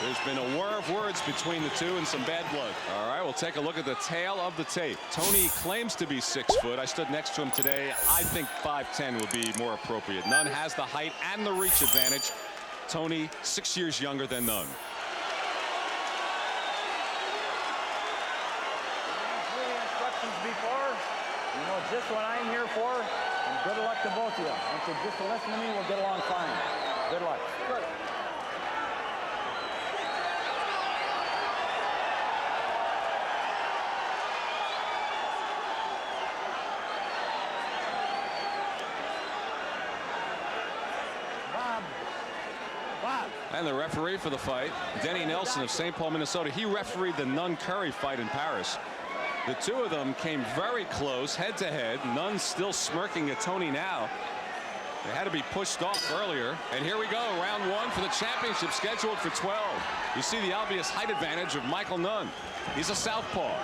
There's been a war of words between the two and some bad blood. All right, we'll take a look at the tail of the tape. Toney claims to be 6 foot. I stood next to him today. I think 5'10" would be more appropriate. Nunn has the height and the reach advantage. Toney 6 years younger than Nunn. Before, you know just what I'm here for, and good luck to both of you. I said just to listen to me, we'll get along fine. Good luck. Good. Bob. And the referee for the fight, Denny Nelson of St. Paul, Minnesota. He refereed the Nunn-Curry fight in Paris. The two of them came very close, head to head. Nunn still smirking at Toney now. They had to be pushed off earlier. And here we go, round 1 for the championship, scheduled for 12. You see the obvious height advantage of Michael Nunn. He's a southpaw.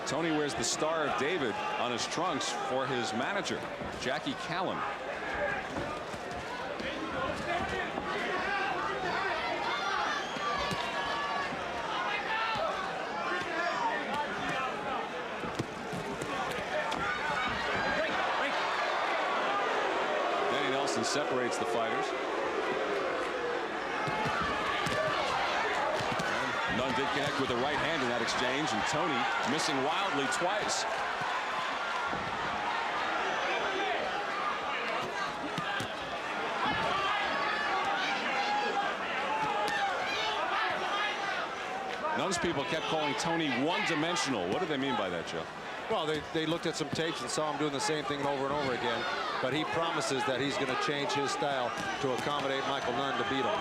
Toney wears the Star of David on his trunks for his manager, Jackie Callan. Denny Nelson separates the fighters. Nunn did connect with the right hand in that exchange, and Toney missing wildly twice. Nunn's people kept calling Toney one-dimensional. What do they mean by that, Joe? Well, they looked at some tapes and saw him doing the same thing over and over again. But he promises that he's going to change his style to accommodate Michael Nunn to beat him.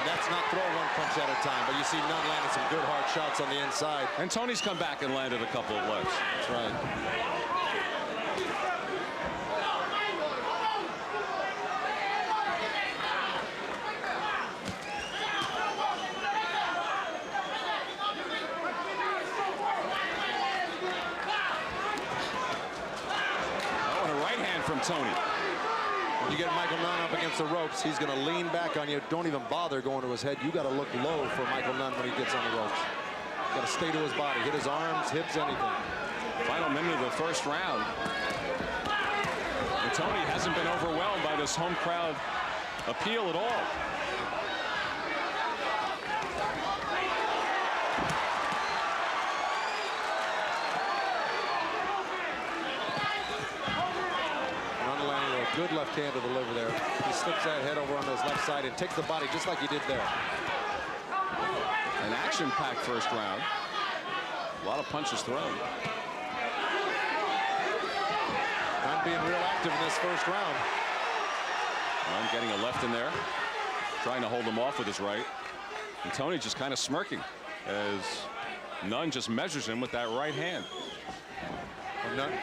That's not throw one punch at a time, but you see Nunn landed some good hard shots on the inside. And Toney's come back and landed a couple of lefts. That's right. Oh, and a right hand from Toney. When you get Michael Nunn up against the ropes, he's going to lean back on you. Don't even bother going to his head. You got to look low for Michael Nunn when he gets on the ropes. Got to stay to his body, hit his arms, hips, anything. Final minute of the first round. And Toney hasn't been overwhelmed by this home crowd appeal at all. Good left hand to the liver there. He slips that head over on his left side and takes the body just like he did there. An action-packed first round. A lot of punches thrown. Nunn being real active in this first round. Nunn getting a left in there, trying to hold him off with his right. And Toney just kind of smirking as Nunn just measures him with that right hand. Nunn.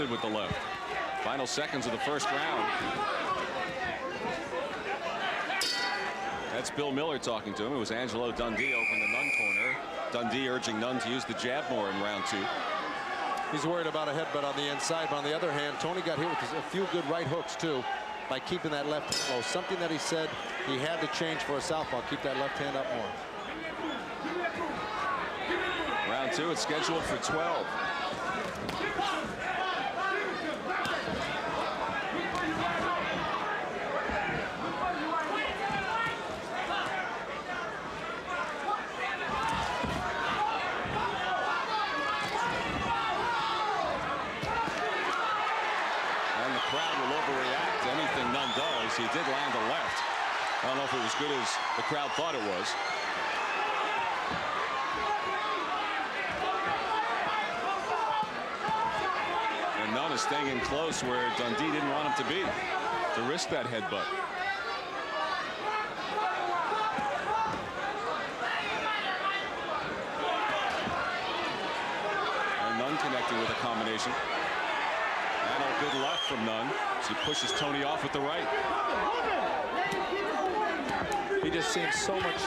With the left. Final seconds of the first round. That's Bill Miller talking to him. It was Angelo Dundee over in the Nunn corner. Dundee urging Nunn to use the jab more in round 2. He's worried about a headbutt on the inside, but on the other hand, Toney got hit with a few good right hooks too by keeping that left low. Something that he said he had to change for a southpaw. Keep that left hand up more. Round 2, it's scheduled for 12. He did land a left. I don't know if it was as good as the crowd thought it was. And Nunn is staying in close where Dundee didn't want him to be, to risk that headbutt. with a combination. And a good left from Nunn as he pushes Toney off with the right. He just seems so much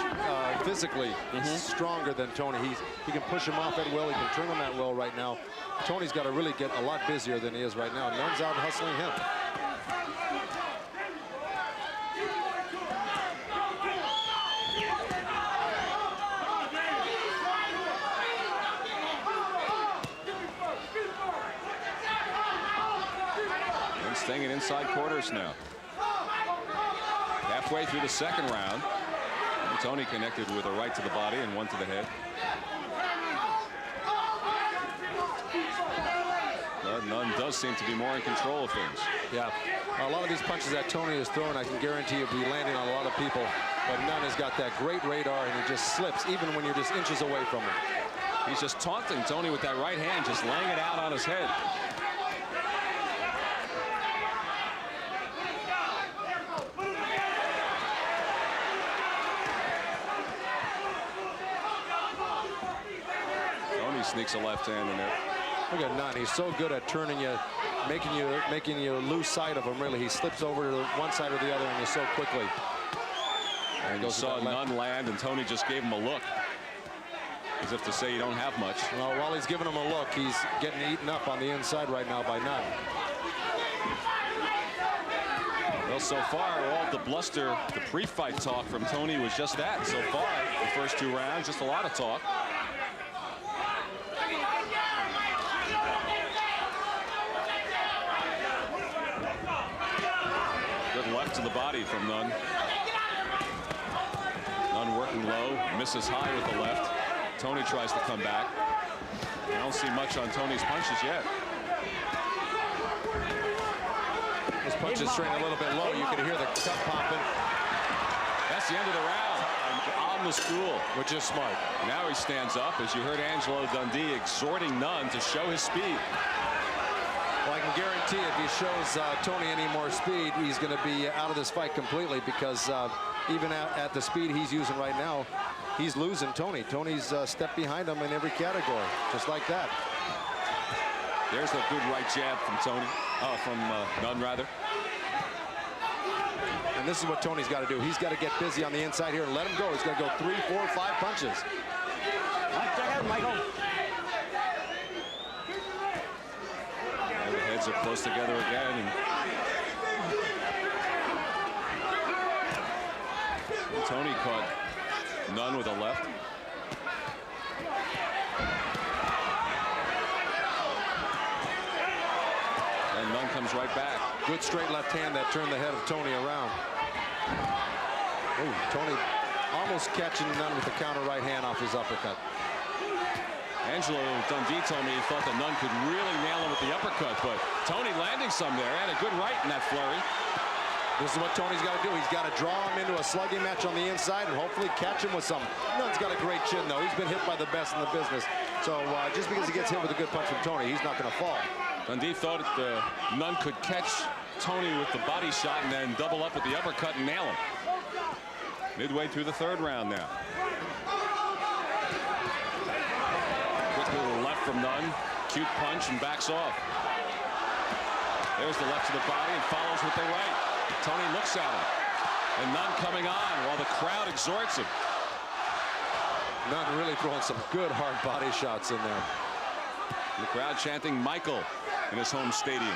physically stronger than Toney. He can push him off at will. He can turn him at will right now. Toney's got to really get a lot busier than he is right now. Nunn's out hustling him. And staying in inside quarters now. Halfway through the second round. And Toney connected with a right to the body and one to the head. But Nunn does seem to be more in control of things. Yeah, a lot of these punches that Toney is throwing, I can guarantee you'll be landing on a lot of people. But Nunn has got that great radar, and he just slips even when you're just inches away from him. He's just taunting Toney with that right hand, just laying it out on his head. Toney sneaks a left hand in there. Look at Nunn. He's so good at turning you, making you lose sight of him. Really, he slips over to one side or the other, and you so quickly. And you saw Nunn land, and Toney just gave him a look, as if to say you don't have much. Well, while he's giving him a look, he's getting eaten up on the inside right now by Nunn. Well, so far, all the bluster, the pre-fight talk from Toney was just that. So far, the first two rounds, just a lot of talk. Good left to the body from Nunn. Nunn working low, misses high with the left. Toney tries to come back. I don't see much on Toney's punches yet. His punches straight a little bit low. You can hear the cup popping. That's the end of the round. On the stool. Which is smart. Now he stands up, as you heard Angelo Dundee exhorting Nunn to show his speed. Well, I can guarantee if he shows Toney any more speed, he's going to be out of this fight completely, because even at the speed he's using right now, he's losing Toney. Toney's a step behind him in every category, just like that. There's a good right jab from Toney, from Nunn rather. And this is what Toney's got to do. He's got to get busy on the inside here and let him go. He's got to go 3, 4, 5 punches. Check out, Michael. And the heads are close together again. And Toney caught Nunn with a left. And Nunn comes right back. Good straight left hand that turned the head of Toney around. Oh, Toney almost catching Nunn with the counter right hand off his uppercut. Angelo Dundee told me he thought that Nunn could really nail him with the uppercut, but Toney landing some there, and a good right in that flurry. This is what Toney's got to do. He's got to draw him into a slugging match on the inside and hopefully catch him with some. Nunn's got a great chin, though. He's been hit by the best in the business. So just because he gets hit with a good punch from Toney, he's not going to fall. Dundee thought Nunn could catch Toney with the body shot and then double up with the uppercut and nail him. Midway through the third round now. Quick little left from Nunn. Cute punch and backs off. There's the left to the body and follows with the right. Toney looks at him. And Nunn coming on while the crowd exhorts him. Nunn really throwing some good hard body shots in there. The crowd chanting Michael in his home stadium.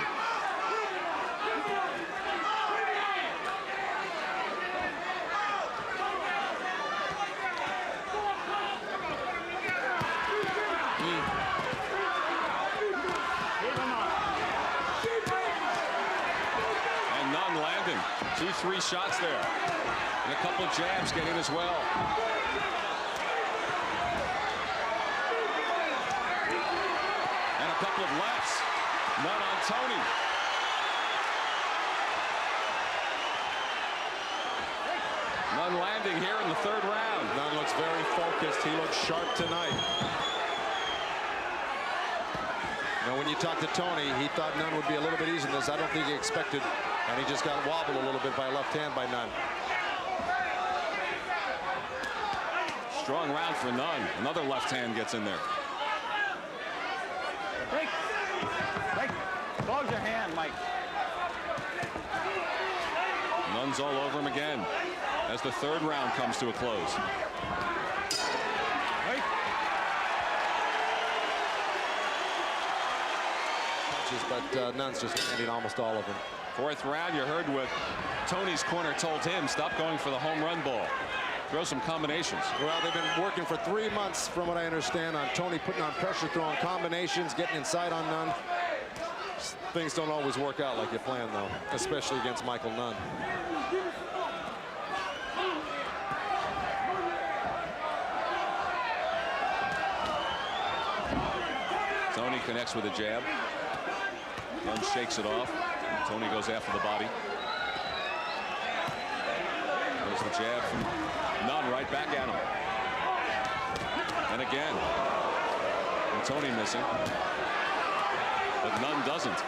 And Nunn landing 2-3 shots there. And a couple of jabs getting as well. Couple of lefts. Nunn on Toney. Nunn landing here in the third round. Nunn looks very focused. He looks sharp tonight. Now, when you talk to Toney, he thought Nunn would be a little bit easier than this. I don't think he expected, and he just got wobbled a little bit by a left hand by Nunn. Strong round for Nunn. Another left hand gets in there. Break. Close your hand, Mike. Nunn's all over him again as the third round comes to a close. Right. But Nunn's just landing almost all of them. Fourth round, you heard what Toney's corner told him. Stop going for the home run ball. Throw some combinations. Well, they've been working for 3 months, from what I understand, on Toney putting on pressure, throwing combinations, getting inside on Nunn. Things don't always work out like you plan, though, especially against Michael Nunn. Toney connects with a jab. Nunn shakes it off. Toney goes after the body. There's the jab from Nunn right back at him. And again. And Toney missing. But Nunn doesn't.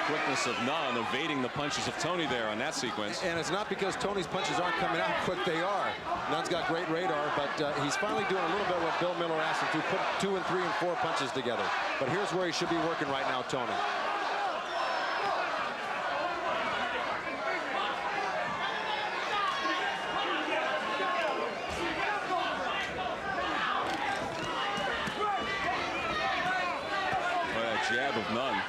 Quickness of Nunn evading the punches of Toney there on that sequence. And it's not because Toney's punches aren't coming out quick. They are. Nunn's got great radar, but he's finally doing a little bit what Bill Miller asked him to, put 2 and 3 and 4 punches together. But here's where he should be working right now, Toney. Well, that jab of Nunn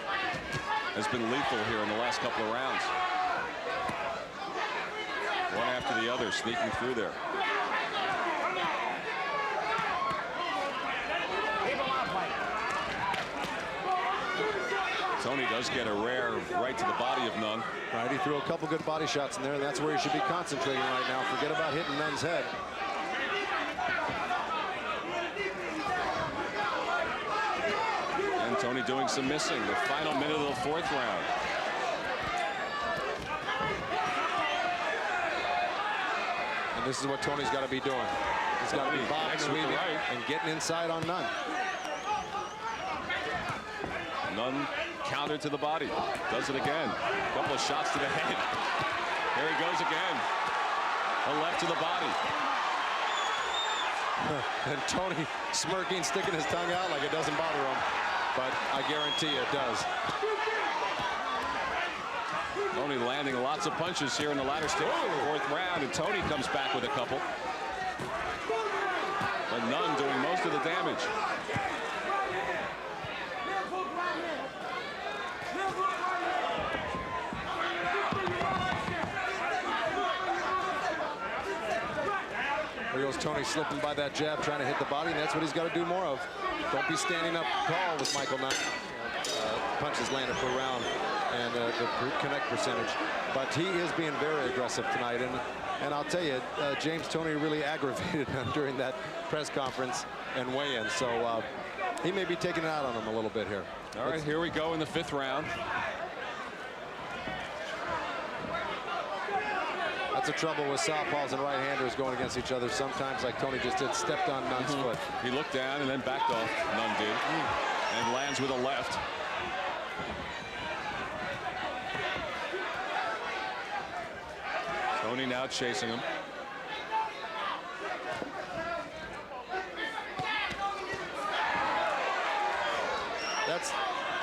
has been lethal here in the last couple of rounds. One after the other, sneaking through there. Toney does get a rare right to the body of Nunn. Right, he threw a couple good body shots in there, and that's where he should be concentrating right now. Forget about hitting Nunn's head. And Toney doing some missing. The final minute of the fourth round. And this is what Toney's got to be doing. He's got to be boxing right and getting inside on Nunn. Nunn counter to the body. Does it again. A couple of shots to the head. There he goes again. A left to the body. And Toney smirking, sticking his tongue out like it doesn't bother him. But I guarantee you it does. Toney landing lots of punches here in the latter stage of the fourth round, and Toney comes back with a couple. But Nunn doing most of the damage. There goes Toney slipping by that jab, trying to hit the body, and that's what he's got to do more of. Don't be standing up tall with Michael Nunn. Punches landed per round and the connect percentage. But he is being very aggressive tonight. And I'll tell you, James Toney really aggravated him during that press conference and weigh-in. So he may be taking it out on him a little bit here. All right, here we go in the fifth round. That's the trouble with southpaws and right-handers going against each other. Sometimes, like Toney just did, stepped on Nunn's foot. He looked down and then backed off. Nunn did. And lands with a left. Toney now chasing him. That's,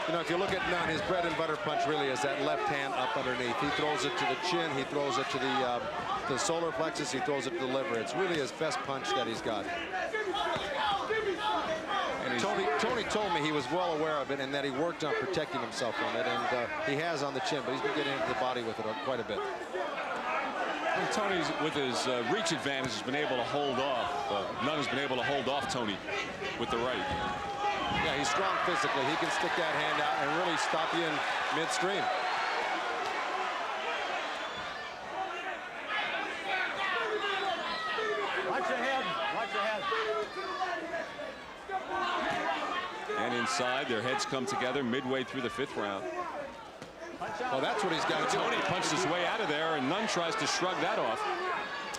you know, if you look at Nunn, his bread and butter punch really is that left hand up underneath. He throws it to the chin, he throws it to the solar plexus, he throws it to the liver. It's really his best punch that he's got. And Toney told me he was well aware of it and that he worked on protecting himself from it, and he has on the chin, but he's been getting into the body with it quite a bit. And Toney's, with his reach advantage, has been able to hold off. Nunn has been able to hold off Toney with the right. Yeah, he's strong physically. He can stick that hand out and really stop you in midstream. Watch your head. Watch your head. And inside, their heads come together midway through the fifth round. Well, that's what he's got to do. Toney punched his way out of there, and Nunn tries to shrug that off.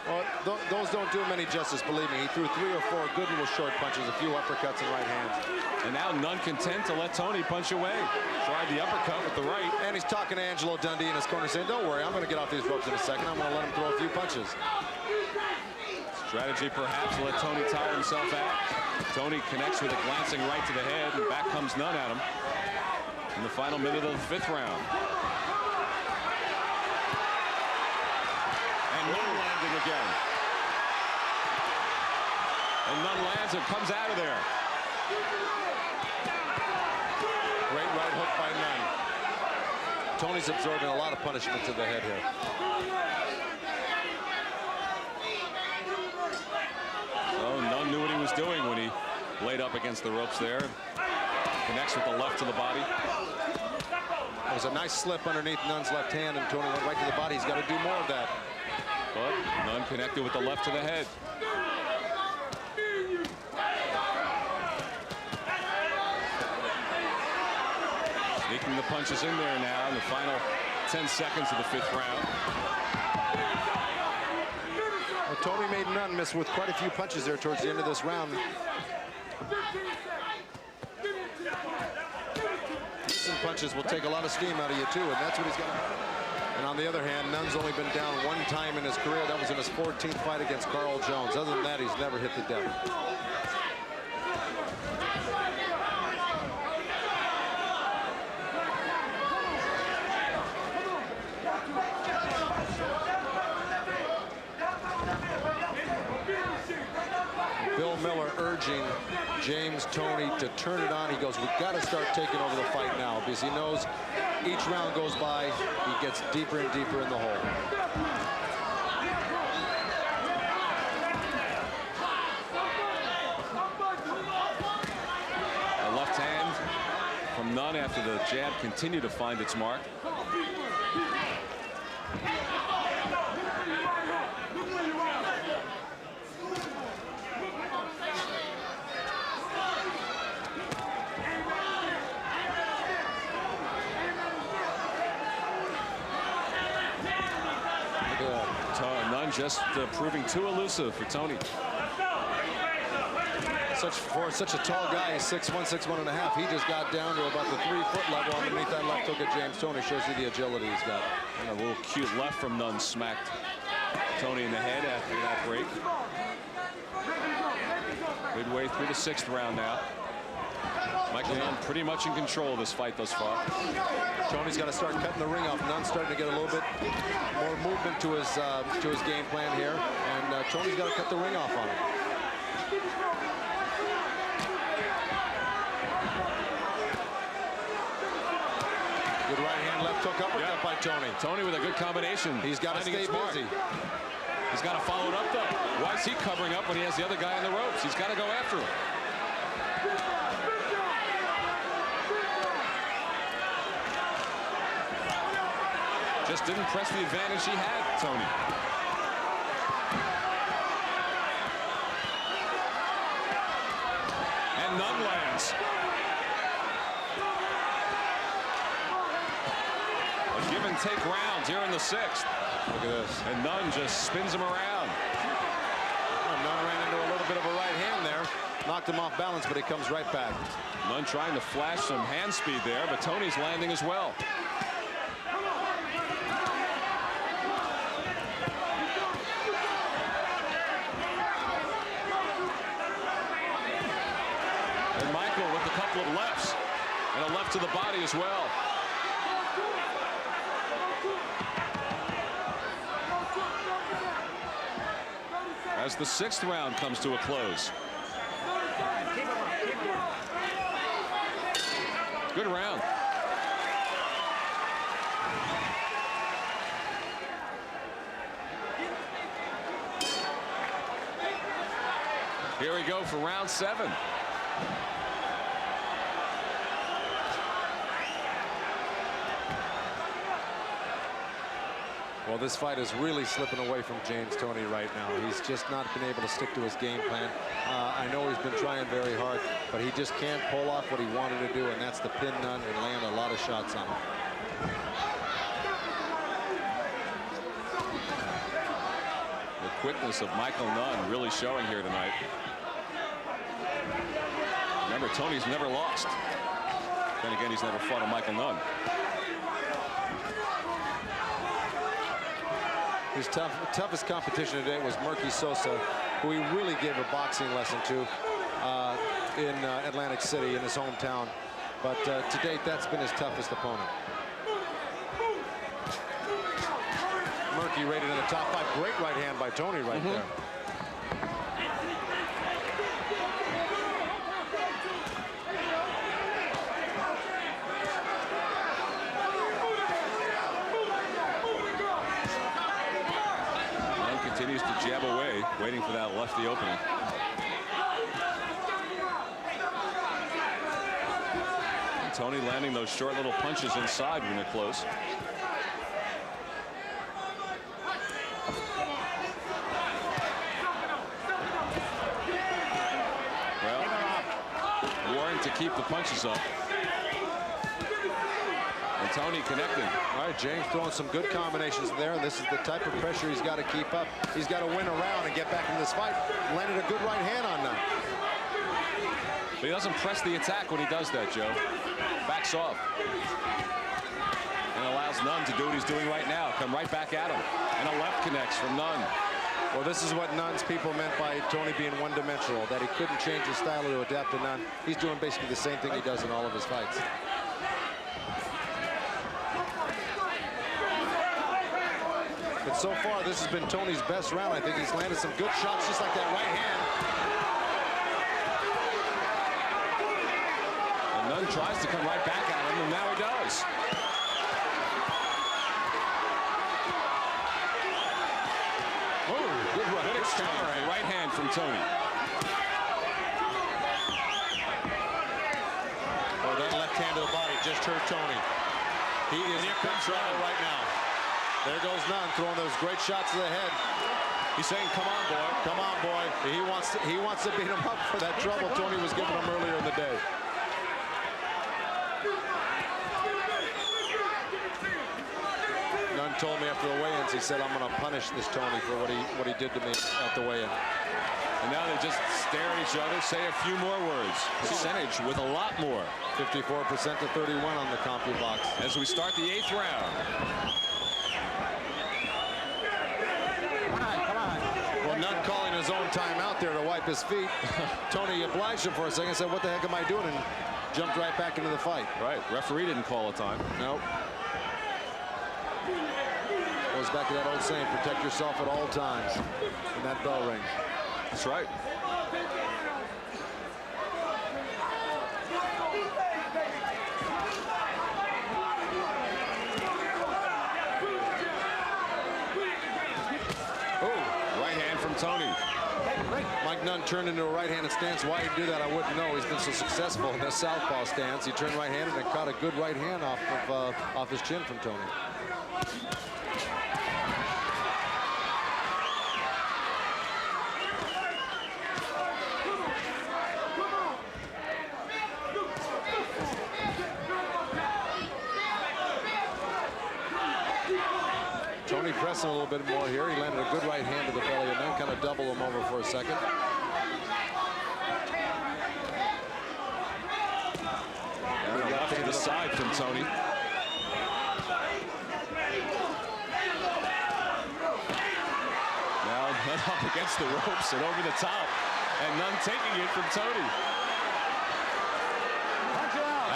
Well, those don't do him any justice, believe me. He threw 3 or 4 good little short punches, a few uppercuts and right hands. And now Nunn content to let Toney punch away. Tried the uppercut with the right. And he's talking to Angelo Dundee in his corner saying, don't worry, I'm going to get off these ropes in a second. I'm going to let him throw a few punches. Strategy perhaps to let Toney tire himself out. Toney connects with a glancing right to the head, and back comes Nunn at him in the final minute of the 5th round. And Nunn landing again. And Nunn lands and comes out of there. Great right hook by Nunn. Toney's absorbing a lot of punishment to the head here. So Nunn knew what he was doing when he laid up against the ropes there. Connects with the left to the body. It was a nice slip underneath Nunn's left hand, and Toney went right to the body. He's got to do more of that. But Nunn connected with the left to the head. Sneaking the punches in there now in the final 10 seconds of the 5th round. Well, Toney made Nunn miss with quite a few punches there towards the end of this round. Missing punches will take a lot of steam out of you too, and that's what he's got. And on the other hand, Nunn's only been down 1 time in his career. That was in his 14th fight against Carl Jones. Other than that, he's never hit the deck. Bill Miller urging James Toney to turn it on. He goes, we've got to start taking over the fight now, because he knows each round goes by, he gets deeper and deeper in the hole. A left hand from Nunn after the jab continued to find its mark. Just proving too elusive for Toney. For such a tall guy, 6'1", 6'1.5", he just got down to about the 3-foot level underneath that left hook at James Toney. Shows you the agility he's got. And a little cute left from Nunn smacked Toney in the head after that break. Midway through the 6th round now. Michael Nunn pretty much in control of this fight thus far. Toney's got to start cutting the ring off. Nunn's starting to get a little bit more movement to his game plan here, and Toney's got to cut the ring off on him. Good right hand, left hook uppercut by Toney. Toney with a good combination. He's got to stay busy. He's got to follow it up though. Why is he covering up when he has the other guy on the ropes? He's got to go after him. Just didn't press the advantage he had, Toney. And Nunn lands. A give and take round here in the 6th. Look at this. And Nunn just spins him around. Well, Nunn ran into a little bit of a right hand there. Knocked him off balance, but he comes right back. Nunn trying to flash some hand speed there, but Toney's landing as well. Of lefts and a left to the body as well. As the 6th round comes to a close. Good round. Here we go for round 7. Well, this fight is really slipping away from James Toney right now. He's just not been able to stick to his game plan. I know he's been trying very hard, but he just can't pull off what he wanted to do, and that's to pin Nunn and land a lot of shots on him. The quickness of Michael Nunn really showing here tonight. Remember, Toney's never lost. Then again, he's never fought a Michael Nunn. His toughest competition today was Murky Sosa, who he really gave a boxing lesson to in Atlantic City, in his hometown. But to date, that's been his toughest opponent. Murky rated in the top 5. Great right hand by Toney right there. Continues to jab away, waiting for that lefty opening. And Toney landing those short little punches inside when they're close. Well, Warren to keep the punches up. And Toney connecting. All right, James throwing some good combinations there. This is the type of pressure he's got to keep up. He's got to win around and get back into this fight. Landed a good right hand on that. But he doesn't press the attack when he does that, Joe. Backs off. And allows Nunn to do what he's doing right now. Come right back at him. And a left connects from Nunn. Well, this is what Nunn's people meant by Toney being one-dimensional, that he couldn't change his style to adapt to Nunn. He's doing basically the same thing he does in all of his fights. But so far, this has been Toney's best round. I think he's landed some good shots, just like that right hand. And Nunn tries to come right back at him, and now he does. Oh, good exchange. Right hand from Toney. Oh, that left hand to the body just hurt Toney. He is in trouble right now. There goes Nunn throwing those great shots to the head. He's saying, come on, boy. Come on, boy. He wants to beat him up for that trouble Toney was giving him earlier in the day. Nunn told me after the weigh-ins, he said, I'm going to punish this Toney for what he did to me at the weigh-in. And now they just stare at each other, say a few more words. Percentage with a lot more. 54% to 31 on the CompuBox. As we start the 8th round. Well, Nunn calling his own timeout there to wipe his feet. Toney obliged him for a second, said, what the heck am I doing? And jumped right back into the fight. Right. Referee didn't call a time. Nope. Goes back to that old saying, protect yourself at all times when that bell rings. That's right. Toney. Mike Nunn turned into a right-handed stance. Why he'd do that, I wouldn't know. He's been so successful in this southpaw stance. He turned right-handed and caught a good right hand off his chin from Toney. Toney pressing a little bit more here. He landed a good right hand to the belly and then kind of doubled him over for a second. And left to the side from Toney. Now Nunn up against the ropes and over the top. And Nunn taking it from Toney.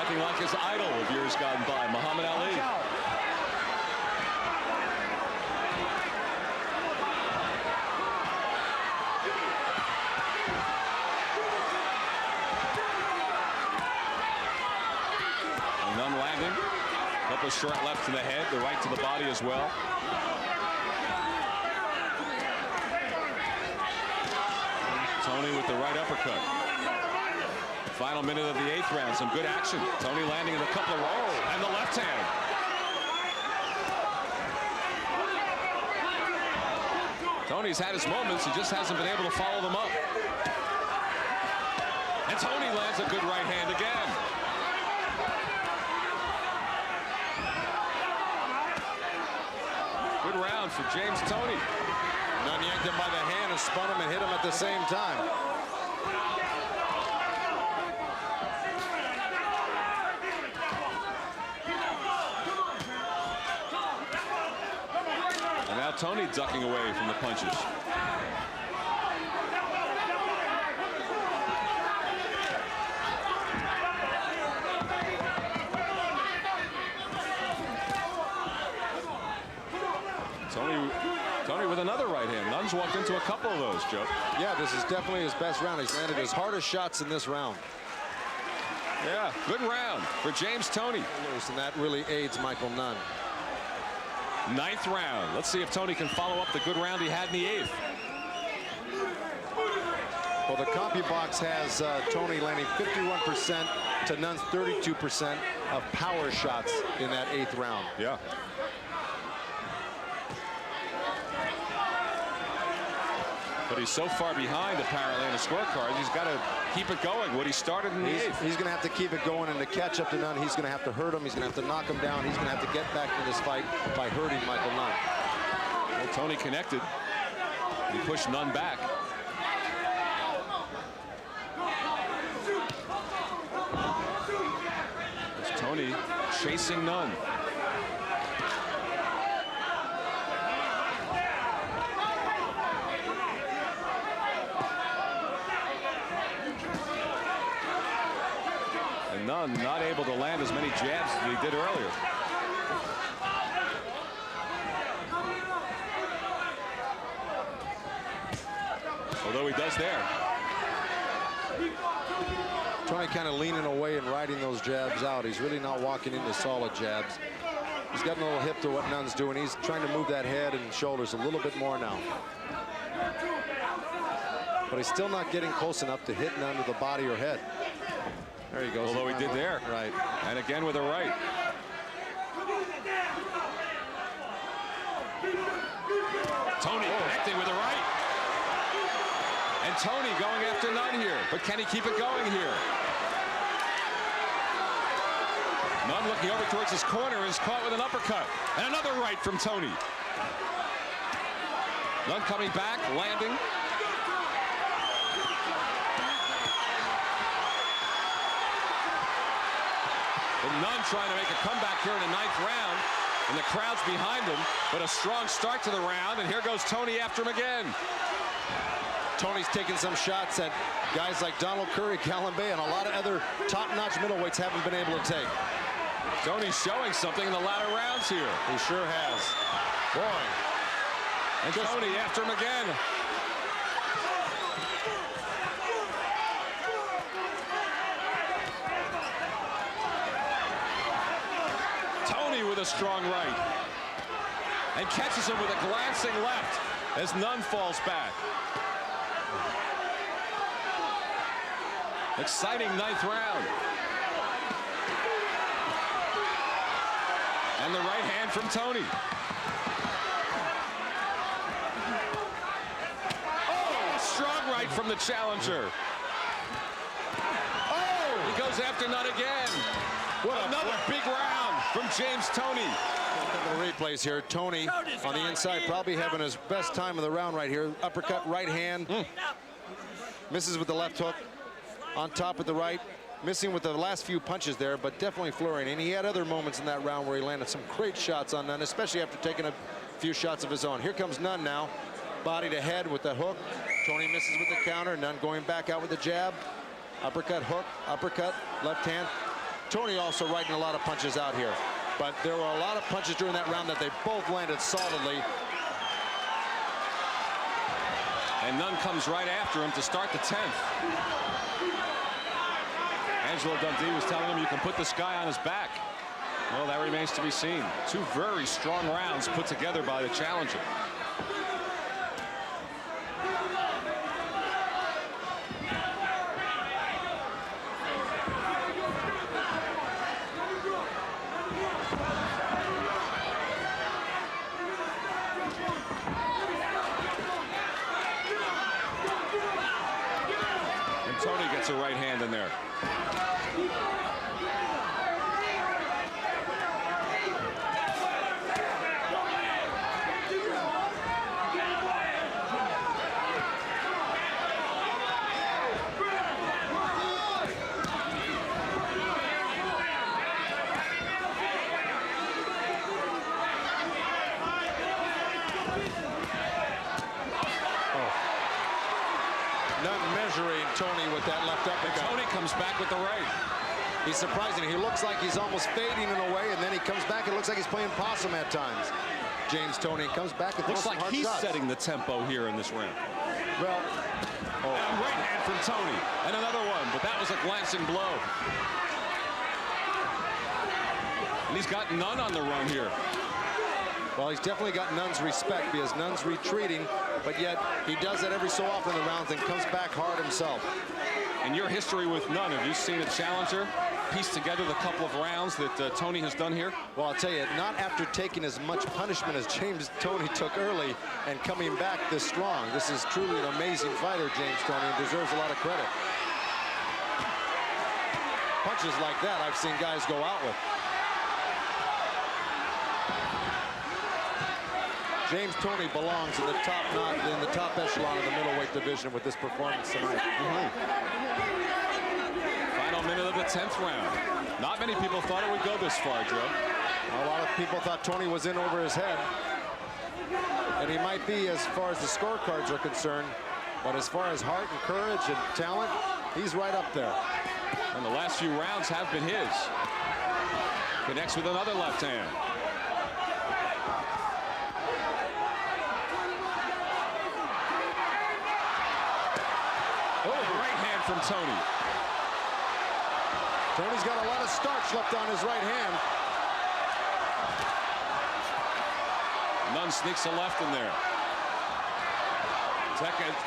Acting like his idol of years gone by, Muhammad Ali. Couple short left to the head, the right to the body as well. Toney with the right uppercut. Final minute of the 8th round. Some good action. Toney landing in a couple of rolls and the left hand. Toney's had his moments. He just hasn't been able to follow them up. And Toney lands a good right hand again. Good round for James Toney. Nunn yanked him by the hand and spun him and hit him at the same time. And now Toney ducking away from the punches. Toney with another right hand. Nunn's walked into a couple of those, Joe. Yeah, this is definitely his best round. He's landed his hardest shots in this round. Yeah, good round for James Toney. And that really aids Michael Nunn. 9th round. Let's see if Toney can follow up the good round he had in the 8th. Well, the CompuBox has Toney landing 51% to Nunn's 32% of power shots in that 8th round. Yeah. But he's so far behind apparently in the scorecard. He's got to keep it going. What he started in the 8th. He's going to have to keep it going, and to catch up to Nunn, he's going to have to hurt him. He's going to have to knock him down. He's going to have to get back into this fight by hurting Michael Nunn. Well, Toney connected. He pushed Nunn back. It's Toney chasing Nunn. Nunn not able to land as many jabs as he did earlier. Although he does there. Toney kind of leaning away and riding those jabs out. He's really not walking into solid jabs. He's got a little hip to what Nunn's doing. He's trying to move that head and shoulders a little bit more now. But he's still not getting close enough to hit Nunn with the body or head. There he goes. Although he did there. Right. And again with a right. Toney connecting with a right. And Toney going after Nunn here. But can he keep it going here? Nunn looking over towards his corner is caught with an uppercut. And another right from Toney. Nunn coming back, landing. Nunn trying to make a comeback here in the 9th round, and the crowd's behind him, but a strong start to the round, and here goes Toney after him again. Toney's taking some shots at guys like Donald Curry, Callan Bay, and a lot of other top-notch middleweights haven't been able to take. Toney's showing something in the latter rounds here. He sure has. Boy. And Toney after him again. With a strong right, and catches him with a glancing left as Nunn falls back. Exciting 9th round. And the right hand from Toney. Oh, strong right from the challenger. Oh, he goes after Nunn again. Another big round from James Toney. A couple of replays here. Toney on the inside, probably having his best time of the round right here. Uppercut, right hand. Misses with the left hook. On top with the right. Missing with the last few punches there, but definitely flurrying. And he had other moments in that round where he landed some great shots on Nunn, especially after taking a few shots of his own. Here comes Nunn now. Body to head with the hook. Toney misses with the counter. Nunn going back out with the jab. Uppercut, hook, uppercut, left hand. Toney also riding a lot of punches out here. But there were a lot of punches during that round that they both landed solidly. And Nunn comes right after him to start the 10th. Angelo Dundee was telling him you can put this guy on his back. Well, that remains to be seen. 2 very strong rounds put together by the challenger. Toney gets a right hand in there. Nunn measuring Toney with that left uppercut. Toney comes back with the right. He's surprising. He looks like he's almost fading in a way, and then he comes back. It looks like he's playing possum at times. James Toney comes back and looks like he's shots. setting the tempo here in this round. Well, and right hand from Toney, and another one, but that was a glancing blow. And he's got Nunn on the run here. well, he's definitely got Nunn's respect because Nunn's retreating, but yet he does that every so often in the rounds and comes back hard himself. In your history with Nunn, have you seen a challenger piece together the couple of rounds that Toney has done here? Well, I'll tell you, not after taking as much punishment as James Toney took early and coming back this strong. This is truly an amazing fighter, James Toney, and deserves a lot of credit. Punches like that I've seen guys go out with. James Toney belongs in the top echelon of the middleweight division with this performance tonight. Final minute of the 10th round. Not many people thought it would go this far, Joe. A lot of people thought Toney was in over his head. And he might be as far as the scorecards are concerned. But as far as heart and courage and talent, he's right up there. And the last few rounds have been his. Connects with another left hand. From Toney. Toney's got a lot of starch left on his right hand. Nunn sneaks a left in there.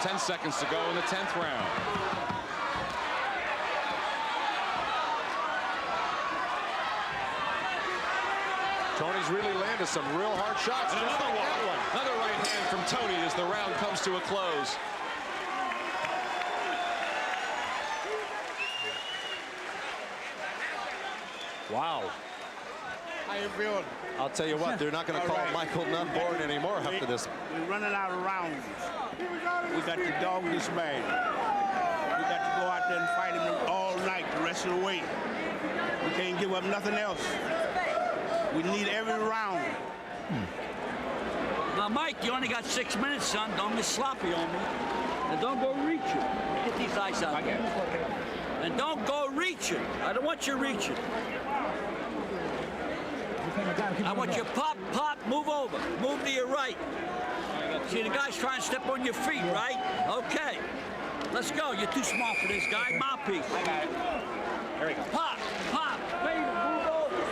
10 seconds to go in the 10th round. Toney's really landed some real hard shots. And another one. Another right hand from Toney as the round comes to a close. Wow. How you feeling? I'll tell you what, they're not going to call Michael Nunn born anymore after this. We're running out of rounds. We got to dog this man. We got to go out there and fight him all night the rest of the way. We can't give up nothing else. We need every round. Now, Mike, you only got 6 minutes, son. Don't be sloppy on me. And don't go reaching. Get these eyes out. And don't go reaching. I don't want you reaching. I want you pop, pop, move over. Move to your right. See, the guy's trying to step on your feet, right? Okay. Let's go. You're too small for this guy. Mouthpiece. I got it. There we go. Pop, pop. Move over.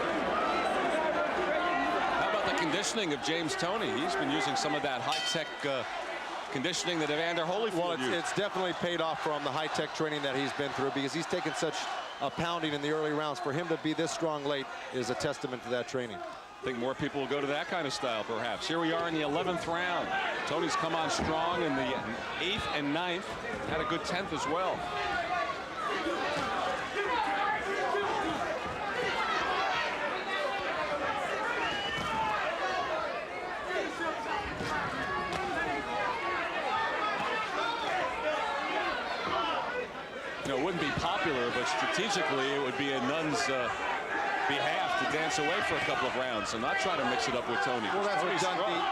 How about the conditioning of James Toney? He's been using some of that high-tech conditioning that Evander Holyfield used. It's definitely paid off for him, the high-tech training that he's been through, because he's taken such a pounding in the early rounds. For him to be this strong late is a testament to that training. I think more people will go to that kind of style, perhaps. Here we are in the 11th round. Toney's come on strong in the 8th and 9th. Had a good 10th as well. You know, it wouldn't be popular, but strategically it would be in Nunn's behalf to dance away for a couple of rounds and not try to mix it up with Toney. Well,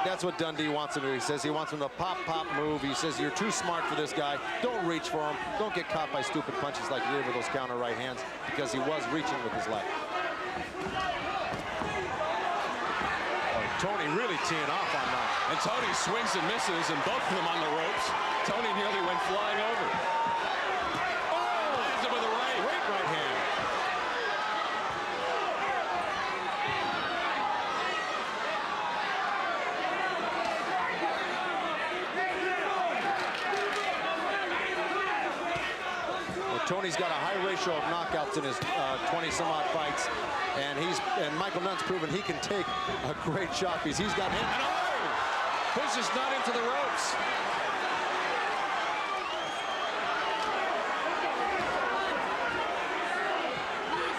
that's what Dundee wants him to do. He says he wants him to pop, pop, move. He says you're too smart for this guy. Don't reach for him. Don't get caught by stupid punches like he did with those counter right hands, because he was reaching with his left. Oh, Toney really teeing off on that. And Toney swings and misses, and both of them on the ropes. Toney nearly went flying over. Toney's got a high ratio of knockouts in his 20-some-odd fights, and Michael Nunn's proven he can take a great shot because he's got him. And pushes Nunn into the ropes.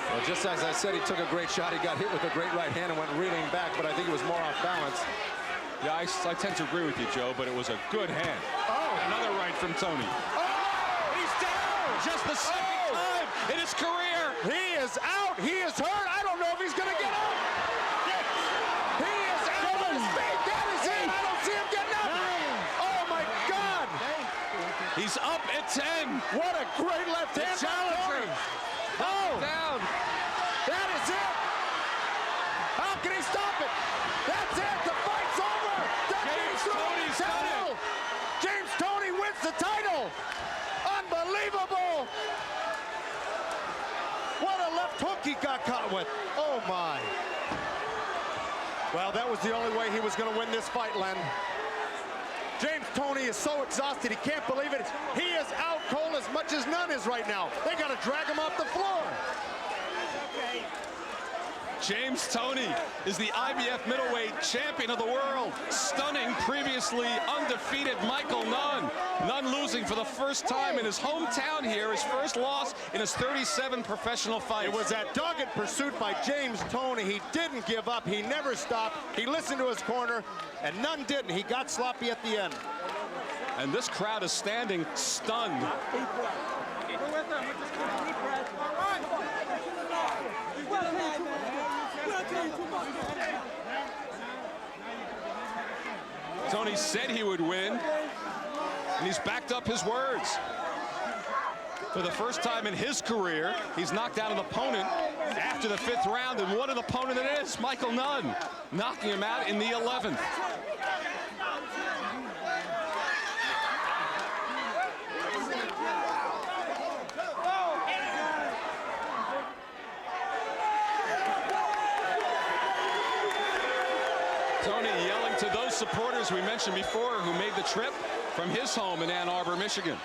Well, just as I said, he took a great shot. He got hit with a great right hand and went reeling back, but I think he was more off balance. Yeah, I tend to agree with you, Joe, but it was a good hand. Oh! Another right from Toney. Just the second time in his career. He is out. He is hurt. I don't know if he's going to get up. He is out on his feet. That is it. I don't see him getting up. Oh, my God. He's up at 10. What a great left hand. Challenger. Oh, Down. that is it. How can he stop it? That's it. The fight's over. James Toney's done it. James Toney wins the title. Unbelievable. What a left hook he got caught with. Oh, my. Well, that was the only way he was going to win this fight, Len. James Toney is so exhausted, he can't believe it. He is out cold as much as Nunn is right now. They got to drag him off the floor. James Toney is the IBF middleweight champion of the world, stunning previously undefeated Michael Nunn. Nunn losing for the first time in his hometown here, his first loss in his 37 professional fights. It was that dogged pursuit by James Toney. He didn't give up. He never stopped. He listened to his corner, and Nunn didn't. He got sloppy at the end. And this crowd is standing stunned. Toney said he would win, and he's backed up his words. For the first time in his career, he's knocked out an opponent after the 5th round, and what an opponent it is, Michael Nunn, knocking him out in the 11th. Toney yelling to those supporters we mentioned before who made the trip from his home in Ann Arbor, Michigan.